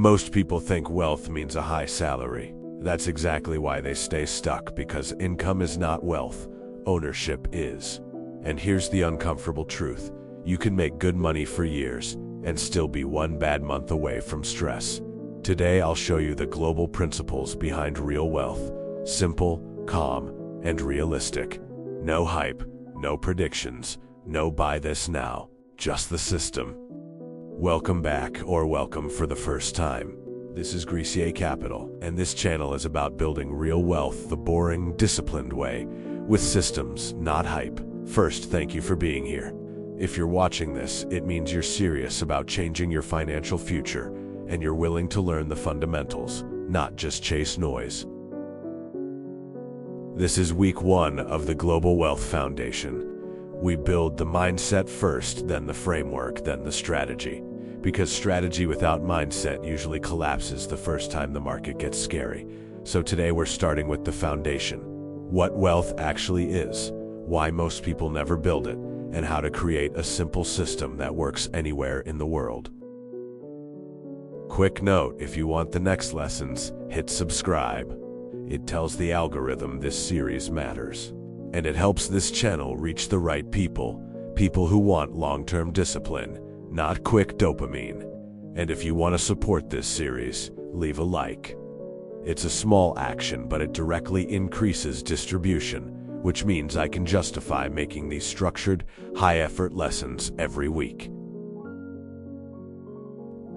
Most people think wealth means a high salary. That's exactly why they stay stuck, because income is not wealth, ownership is. And here's the uncomfortable truth. You can make good money for years and still be one bad month away from stress. Today I'll show you the global principles behind real wealth. Simple, calm, and realistic. No hype, no predictions, no buy this now, just the system. Welcome back, or welcome for the first time. This is GrisiekCapital, and this channel is about building real wealth the boring, disciplined way, with systems, not hype. First, thank you for being here. If you're watching this, it means you're serious about changing your financial future, and you're willing to learn the fundamentals, not just chase noise. This is week 1 of the Global Wealth Foundation. We build the mindset first, then the framework, then the strategy. Because strategy without mindset usually collapses the first time the market gets scary. So today we're starting with the foundation. What wealth actually is, why most people never build it, and how to create a simple system that works anywhere in the world. Quick note, if you want the next lessons, hit subscribe. It tells the algorithm this series matters. And it helps this channel reach the right people who want long-term discipline, not quick dopamine. And if you want to support this series, leave a like. It's a small action, but it directly increases distribution, which means I can justify making these structured, high-effort lessons every week.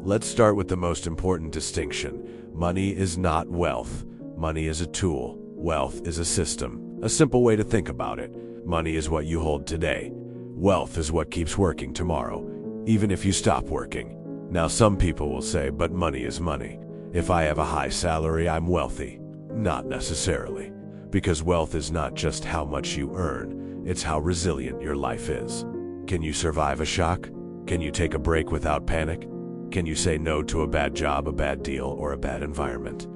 Let's start with the most important distinction. Money is not wealth. Money is a tool. Wealth is a system. A simple way to think about it. Money is what you hold today. Wealth is what keeps working tomorrow, even if you stop working. Now, some people will say, but money is money. If I have a high salary, I'm wealthy. Not necessarily. Because wealth is not just how much you earn, it's how resilient your life is. Can you survive a shock? Can you take a break without panic? Can you say no to a bad job, a bad deal, or a bad environment?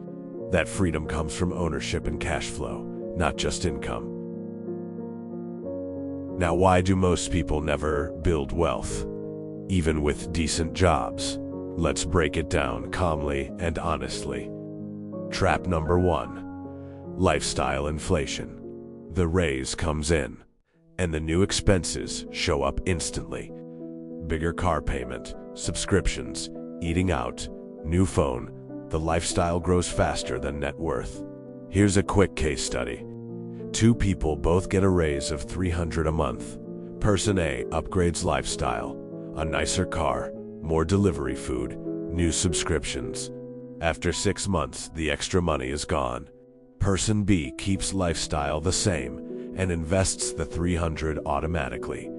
That freedom comes from ownership and cash flow, not just income. Now, why do most people never build wealth, even with decent jobs? Let's break it down calmly and honestly. Trap number 1. Lifestyle inflation. The raise comes in, and the new expenses show up instantly. Bigger car payment, subscriptions, eating out, new phone. The lifestyle grows faster than net worth. Here's a quick case study. 2 people both get a raise of $300 a month. Person A upgrades lifestyle, a nicer car, more delivery food, new subscriptions. After 6 months, the extra money is gone. Person B keeps lifestyle the same and invests the $300 automatically.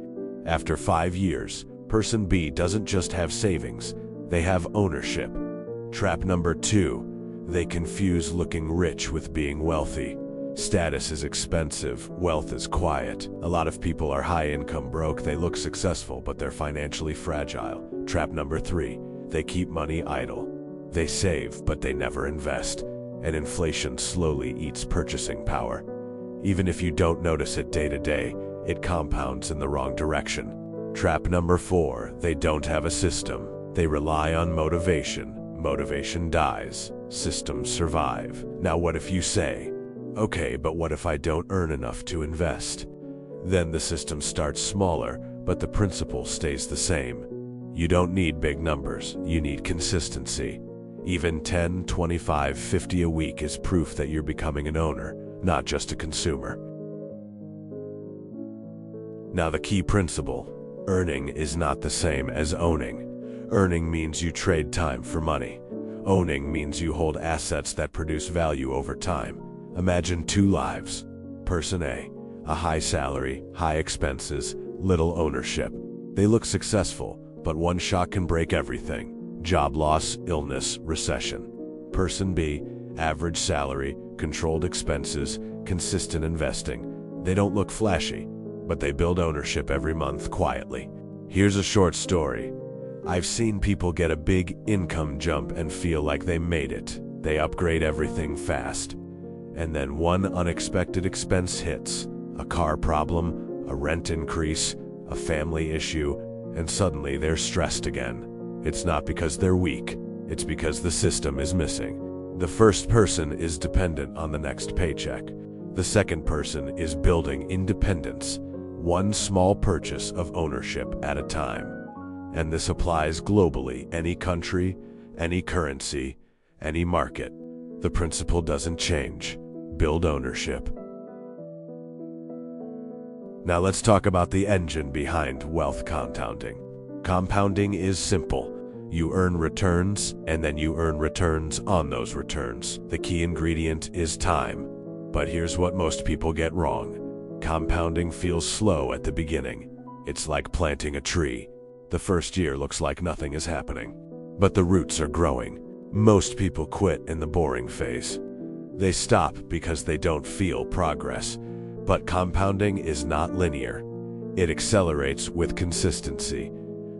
After 5 years, Person B doesn't just have savings, they have ownership. Trap number 2. They confuse looking rich with being wealthy. Status is expensive, wealth is quiet. A lot of people are high-income broke, they look successful, but they're financially fragile. Trap number 3. They keep money idle. They save, but they never invest. And inflation slowly eats purchasing power. Even if you don't notice it day to day, it compounds in the wrong direction. Trap number 4. They don't have a system. They rely on motivation. Motivation dies. Systems survive. Now what if you say, okay, but what if I don't earn enough to invest? Then the system starts smaller, but the principle stays the same. You don't need big numbers, you need consistency. Even 10, 25, 50 a week is proof that you're becoming an owner, not just a consumer. Now the key principle, earning is not the same as owning. Earning means you trade time for money. Owning means you hold assets that produce value over time. Imagine 2 lives. Person A, a high salary, high expenses, little ownership. They look successful, but one shock can break everything. Job loss, illness, recession. Person B, average salary, controlled expenses, consistent investing. They don't look flashy, but they build ownership every month quietly. Here's a short story. I've seen people get a big income jump and feel like they made it. They upgrade everything fast. And then one unexpected expense hits. A car problem, a rent increase, a family issue, and suddenly they're stressed again. It's not because they're weak. It's because the system is missing. The first person is dependent on the next paycheck. The second person is building independence, one small purchase of ownership at a time. And this applies globally, any country, any currency, any market. The principle doesn't change. Build ownership. Now let's talk about the engine behind wealth compounding. Compounding is simple. You earn returns, and then you earn returns on those returns. The key ingredient is time. But here's what most people get wrong. Compounding feels slow at the beginning. It's like planting a tree. The first year looks like nothing is happening, but the roots are growing. Most people quit in the boring phase. They stop because they don't feel progress. But compounding is not linear. It accelerates with consistency.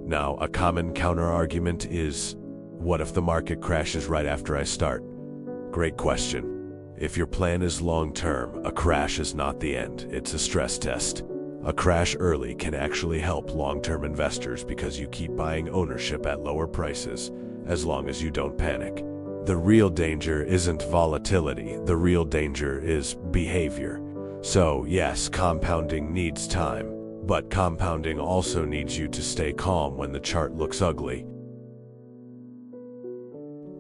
Now, a common counter-argument is, what if the market crashes right after I start? Great question. If your plan is long-term, a crash is not the end. It's a stress test. A crash early can actually help long-term investors because you keep buying ownership at lower prices, as long as you don't panic. The real danger isn't volatility. The real danger is behavior. So, yes, compounding needs time, but compounding also needs you to stay calm when the chart looks ugly.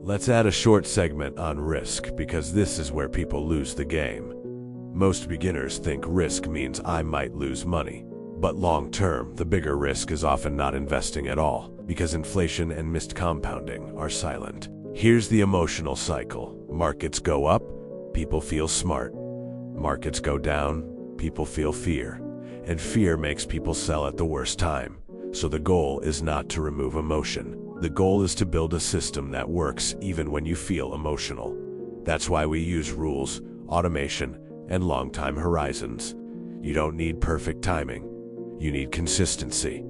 Let's add a short segment on risk, because this is where people lose the game. Most beginners think risk means I might lose money. But long-term, the bigger risk is often not investing at all, because inflation and missed compounding are silent. Here's the emotional cycle. Markets go up, people feel smart. Markets go down, people feel fear. And fear makes people sell at the worst time. So the goal is not to remove emotion. The goal is to build a system that works even when you feel emotional. That's why we use rules, automation, and long-time horizons. You don't need perfect timing. You need consistency.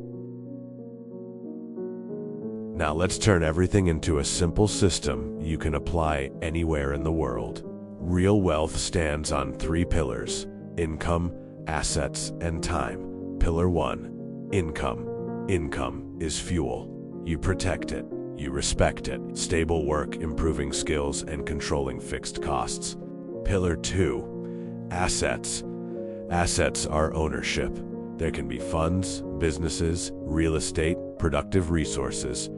Now let's turn everything into a simple system you can apply anywhere in the world. Real wealth stands on 3 pillars: income, assets, and time. Pillar 1, income. Income is fuel. You protect it. You respect it. Stable work, improving skills, and controlling fixed costs. Pillar 2, assets. Assets are ownership. There can be funds, businesses, real estate, productive resources.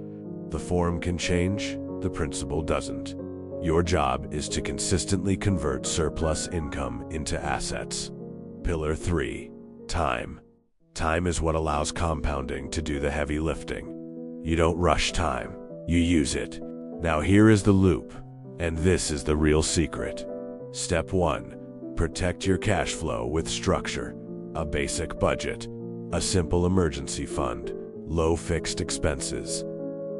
The form can change, the principle doesn't. Your job is to consistently convert surplus income into assets. Pillar 3, time. Time is what allows compounding to do the heavy lifting. You don't rush time, you use it. Now here is the loop, and this is the real secret. Step 1, protect your cash flow with structure. A basic budget, a simple emergency fund, low fixed expenses.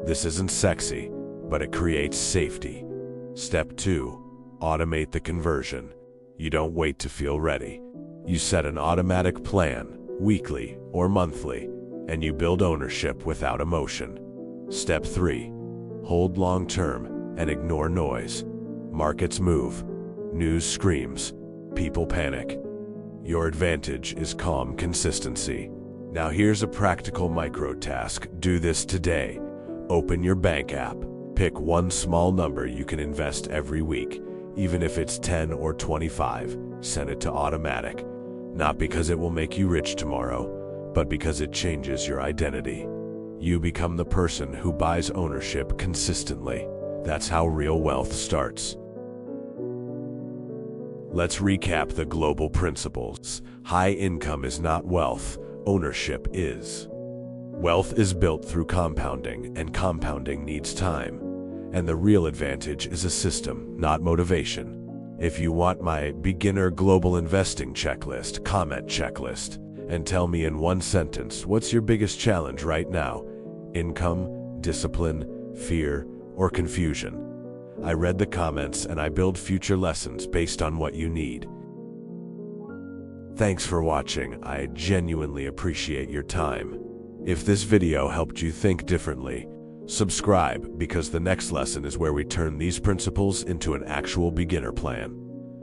This isn't sexy, but it creates safety. Step 2, automate the conversion. You don't wait to feel ready. You set an automatic plan, weekly or monthly, and you build ownership without emotion. Step 3, hold long term and ignore noise. Markets move, news screams, people panic. Your advantage is calm consistency. Now here's a practical micro task. Do this today. Open your bank app. Pick one small number you can invest every week, even if it's 10 or 25. Set it to automatic. Not because it will make you rich tomorrow, but because it changes your identity. You become the person who buys ownership consistently. That's how real wealth starts. Let's recap the global principles. High income is not wealth, ownership is. Wealth is built through compounding, and compounding needs time. And the real advantage is a system, not motivation. If you want my beginner global investing checklist, comment checklist, and tell me in one sentence, what's your biggest challenge right now? Income, discipline, fear, or confusion? I read the comments and I build future lessons based on what you need. Thanks for watching. I genuinely appreciate your time. If this video helped you think differently, subscribe, because the next lesson is where we turn these principles into an actual beginner plan.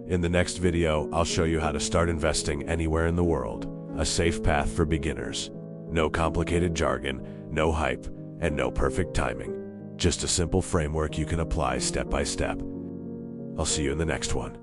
In the next video, I'll show you how to start investing anywhere in the world. A safe path for beginners. No complicated jargon, no hype, and no perfect timing. Just a simple framework you can apply step by step. I'll see you in the next one.